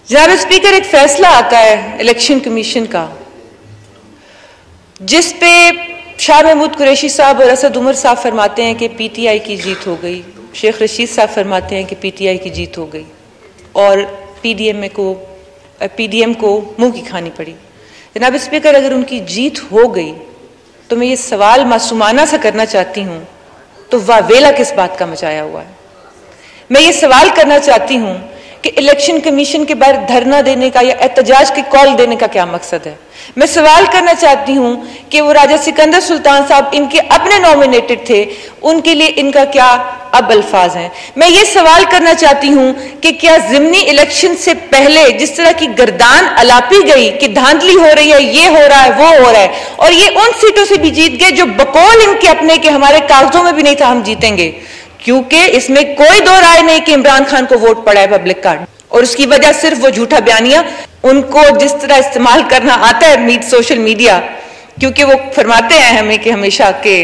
जनाब स्पीकर, एक फैसला आता है इलेक्शन कमीशन का जिस पे शाह महमूद कुरैशी साहब और असद उमर साहब फरमाते हैं कि पीटीआई की जीत हो गई, शेख रशीद साहब फरमाते हैं कि पीटीआई की जीत हो गई और पीडीएम को मुंह की खानी पड़ी। जनाब स्पीकर, अगर उनकी जीत हो गई तो मैं ये सवाल मासूमाना सा करना चाहती हूं, तो वावेला किस बात का मचाया हुआ है? मैं ये सवाल करना चाहती हूं कि इलेक्शन कमीशन के बाहर धरना देने का या एहतजाज की कॉल देने का क्या मकसद है? मैं सवाल करना चाहती हूं कि वो राजा सिकंदर सुल्तान साहब इनके अपने नॉमिनेटेड थे, उनके लिए इनका क्या अब अल्फाज हैं? मैं ये सवाल करना चाहती हूं कि क्या ज़िमनी इलेक्शन से पहले जिस तरह की गर्दान अलापी गई कि धांधली हो रही है, ये हो रहा है, वो हो रहा है, और ये उन सीटों से भी जीत गए जो बकौल इनके अपने के हमारे कागजों में भी नहीं था हम जीतेंगे, क्योंकि इसमें कोई दो राय नहीं कि इमरान खान को वोट पड़ा है पब्लिक कार्ड, और उसकी वजह सिर्फ वो झूठा बयानिया उनको जिस तरह इस्तेमाल करना आता है सोशल मीडिया, क्योंकि वो फरमाते हैं हमें कि हमेशा के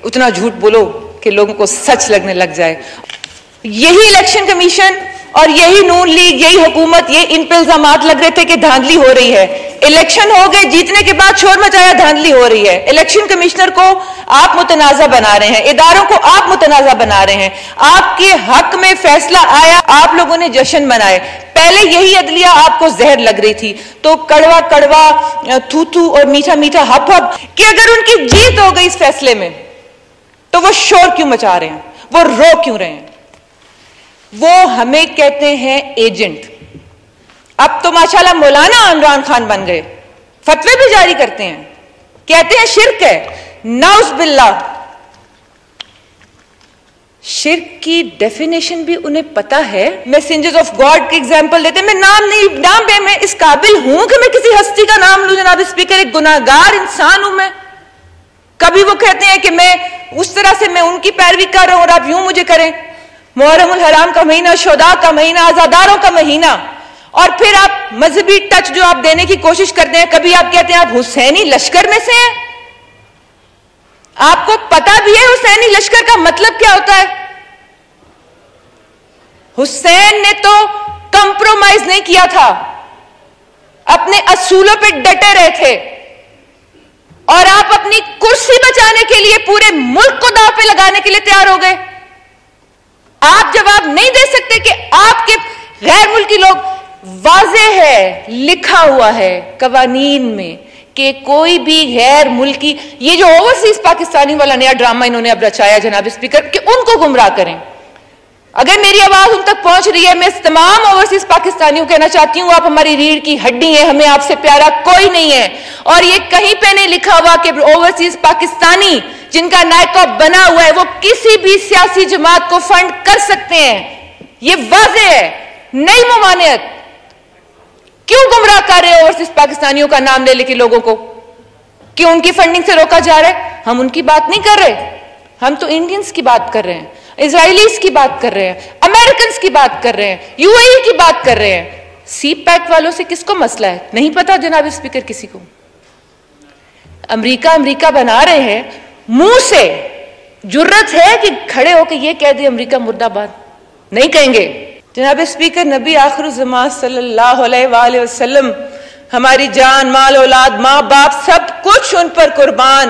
उतना झूठ बोलो कि लोगों को सच लगने लग जाए। यही इलेक्शन कमीशन और यही नून लीग, यही हुकूमत, ये इन पे इल्जामात लग रहे थे कि धांधली हो रही है। इलेक्शन हो गए, जीतने के बाद शोर मचाया धांधली हो रही है। इलेक्शन कमिश्नर को आप मुतनाज़ा बना रहे हैं, इदारों को आप मुतनाज़ा बना रहे हैं, आपके हक में फैसला आया, आप लोगों ने जश्न मनाए। पहले यही अदलिया आपको जहर लग रही थी, तो कड़वा कड़वा थू थू और मीठा मीठा हप हप कि अगर उनकी जीत हो गई इस फैसले में तो वो शोर क्यों मचा रहे हैं, वो रो क्यों रहे हैं? वो हमें कहते हैं एजेंट। अब तो माशाल्लाह मौलाना इमरान खान बन गए, फतवे भी जारी करते हैं, कहते हैं शिर्क है। नाउज़ बिल्लाह, शिर्क की डेफिनेशन भी उन्हें पता है। मैसेंजर्स ऑफ गॉड के एग्जाम्पल देते हैं। मैं नाम पे मैं इस काबिल हूं कि मैं किसी हस्ती का नाम लूं? जनाब स्पीकर, एक गुनाहगार इंसान हूं मैं। कभी वो कहते हैं कि मैं उस तरह से मैं उनकी पैरवी कर रहा हूं और आप यूं मुझे करें। मुहर्रमुल हराम का महीना, शोदा का महीना, आजादारों का महीना, और फिर आप मजहबी टच जो आप देने की कोशिश करते हैं, कभी आप कहते हैं आप हुसैनी लश्कर में से हैं। आपको पता भी है हुसैनी लश्कर का मतलब क्या होता है? हुसैन ने तो कंप्रोमाइज नहीं किया था, अपने असूलों पे डटे रहे थे, और आप अपनी कुर्सी बचाने के लिए पूरे मुल्क को दांव पे लगाने के लिए तैयार हो गए। आप जवाब नहीं दे सकते कि आपके गैर मुल्की लोग, वाज़े है, लिखा हुआ है कवानीन में कि कोई भी गैर मुल्की, ये जो ओवरसीज पाकिस्तानी वाला नया ड्रामा इन्होंने अब रचाया जनाब स्पीकर, कि उनको गुमराह करें। अगर मेरी आवाज उन तक पहुंच रही है, मैं तमाम ओवरसीज पाकिस्तानियों को कहना चाहती हूं, आप हमारी रीढ़ की हड्डी हैं, हमें आपसे प्यारा कोई नहीं है। और ये कहीं पे नहीं लिखा हुआ कि ओवरसीज पाकिस्तानी जिनका नायका बना हुआ है वो किसी भी सियासी जमात को फंड कर सकते हैं। ये वाज़े है, नई ममानियत। क्यों गुमराह कर रहे हो ओवरसीज पाकिस्तानियों का नाम ले लेके लोगों को? क्यों उनकी फंडिंग से रोका जा रहा है? हम उनकी बात नहीं कर रहे, हम तो इंडियंस की बात कर रहे हैं, इजराइलीज की बात कर रहे हैं, अमेरिकन की बात कर रहे हैं, यूएई की बात कर रहे हैं। सी पैक वालों से किसको मसला है? नहीं पता जनाब स्पीकर किसी को। अमेरिका बना रहे हैं, मुंह से जुर्रत है कि खड़े होकर यह कह दे अमेरिका मुर्दाबाद? नहीं कहेंगे जनाब स्पीकर। नबी आखिर ज़मान सल्लल्लाहु अलैहि वसल्लम, हमारी जान, माल, औलाद, माँ बाप, सब कुछ उन पर कुर्बान,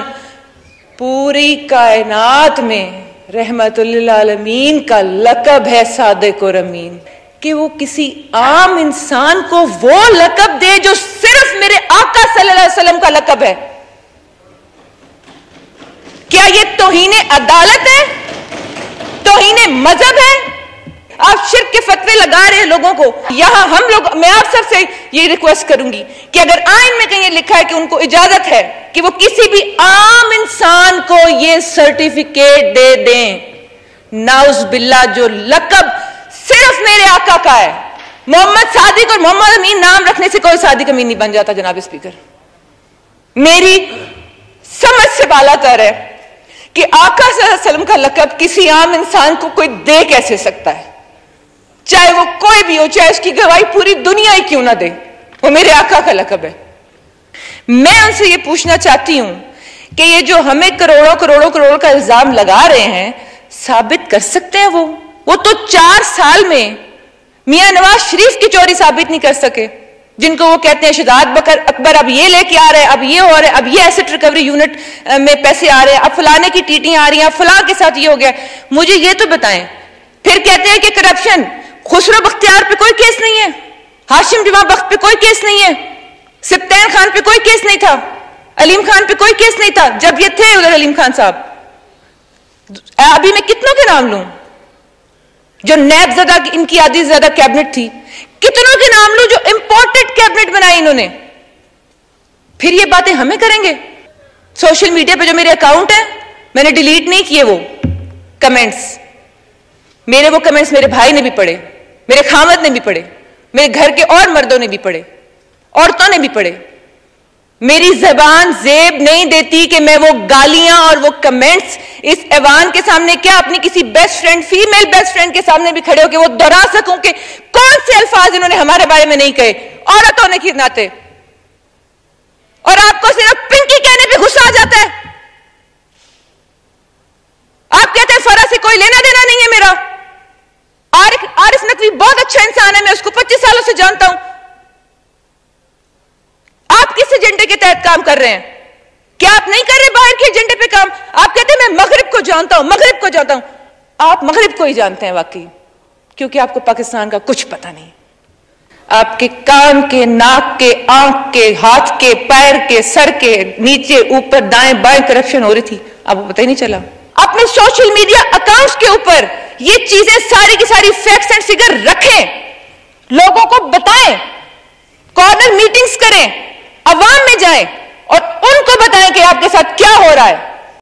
पूरी कायनात में रहमतुल्लिल आलमीन का लक़ब है सादिक़ और अमीन, कि वो किसी आम इंसान को वो लक़ब दे जो सिर्फ मेरे आका सल्लल्लाहु अलैहि वसल्लम का लक़ब है। क्या ये तौहीने अदालत है? तौहीने मजहब है? आप शिर्क के फतवे लगा रहे हैं लोगों को। यहां हम लोग, मैं आप सबसे ये रिक्वेस्ट करूंगी कि अगर आइन में कहीं लिखा है कि उनको इजाजत है कि वो किसी भी आम इंसान को ये सर्टिफिकेट दे दें, नाउज़ बिल्लाह, जो लक़ब सिर्फ मेरे आका का है। मोहम्मद सादिक और मोहम्मद अमीन नाम रखने से कोई सादिक अमीन नहीं बन जाता जनाब स्पीकर। मेरी समझ से बालातर है कि आका सल्लल्लाहु अलैहि वसल्लम का लक़ब किसी आम इंसान को कोई दे कैसे सकता है? चाहे वो कोई भी हो, चाहे उसकी गवाही पूरी दुनिया ही क्यों ना दे, वो मेरे आका का लक़ब है। मैं उनसे ये पूछना चाहती हूं कि ये जो हमें करोड़ों करोड़ों करोड़ का इल्जाम लगा रहे हैं, साबित कर सकते हैं वो तो 4 साल में मियां नवाज शरीफ की चोरी साबित नहीं कर सके, जिनको वो कहते हैं शहजाद अकबर अब ये लेके आ रहे हैं, अब ये हो रहा है, अब ये एसेट रिकवरी यूनिट में पैसे आ रहे हैं, अब फलाने की टीटियां आ रही हैं, फलां के साथ ये हो गया। मुझे ये तो बताएं। फिर कहते हैं कि करप्शन, खुसरो बख्तियार पे कोई केस नहीं है, हाशिम जमा बख्त पे कोई केस नहीं है, सिप्तैन खान पे कोई केस नहीं था, अलीम खान पे कोई केस नहीं था जब ये थे उधर अलीम खान साहब। अभी मैं कितनों के नाम लूं जो नैब ज़दा इनकी आधी ज्यादा कैबिनेट थी, कितनों के नाम लूं जो इंपोर्टेड कैबिनेट बनाई इन्होंने। फिर ये बातें हमें करेंगे। सोशल मीडिया पे जो मेरे अकाउंट है, मैंने डिलीट नहीं किए वो कमेंट्स, मेरे वो कमेंट्स मेरे भाई ने भी पढ़े, मेरे खामद ने भी पढ़े, मेरे घर के और मर्दों ने भी पढ़े, औरतों ने भी पढ़े। मेरी जबान जेब नहीं देती कि मैं वो गालियां और वो कमेंट्स इस ऐवान के सामने, क्या अपनी किसी best friend, female best friend के सामने भी खड़े होकर वो दोहरा सकूं कि कौन से अल्फाज इन्होंने हमारे बारे में नहीं कहे औरत होने के नाते। और आपको सिर्फ पिंकी कहने पे गुस्सा आ जाता है। आप कहते हैं फरा से कोई लेना देना नहीं है मेरा। आरिफ नकवी बहुत अच्छा इंसान है, मैं उसको 25 सालों से जानता हूं। आप किस एजेंडे के तहत काम कर रहे हैं? क्या आप नहीं कर रहे बाहर के एजेंडे पे काम? आप कहते हैं मैं मगरिब को जानता हूं, मगरिब को जानता हूं। आप मगरिब को ही जानते हैं वाकई, क्योंकि आपको पाकिस्तान का कुछ पता नहीं। आपके कान के, नाक के, आंख के, हाथ के, पैर के, सर के नीचे ऊपर दाएं बाएं करप्शन हो रही थी, आपको पता ही नहीं चला। अपने सोशल मीडिया अकाउंट्स के ऊपर ये चीजें सारी की सारी फैक्ट्स एंड फिगर रखें, लोगों को बताएं, कॉर्नर मीटिंग्स करें, अवाम में जाएं और उनको बताएं कि आपके साथ क्या हो रहा है।